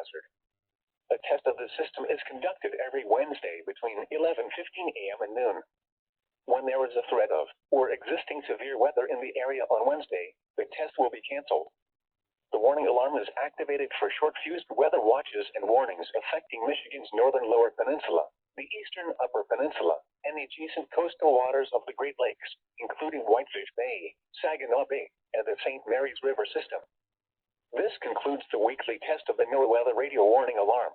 hazard. A test of the system is conducted every Wednesday between 11:15 a.m. and noon. When there is a threat of or existing severe weather in the area on Wednesday, the test will be canceled. The warning alarm is activated for short-fused weather watches and warnings affecting Michigan's northern lower peninsula, the eastern upper peninsula, and the adjacent coastal waters of the Great Lakes, including Whitefish Bay, Saginaw Bay, and the St. Mary's River system. This concludes the weekly test of the NOAA Weather Radio Warning Alarm.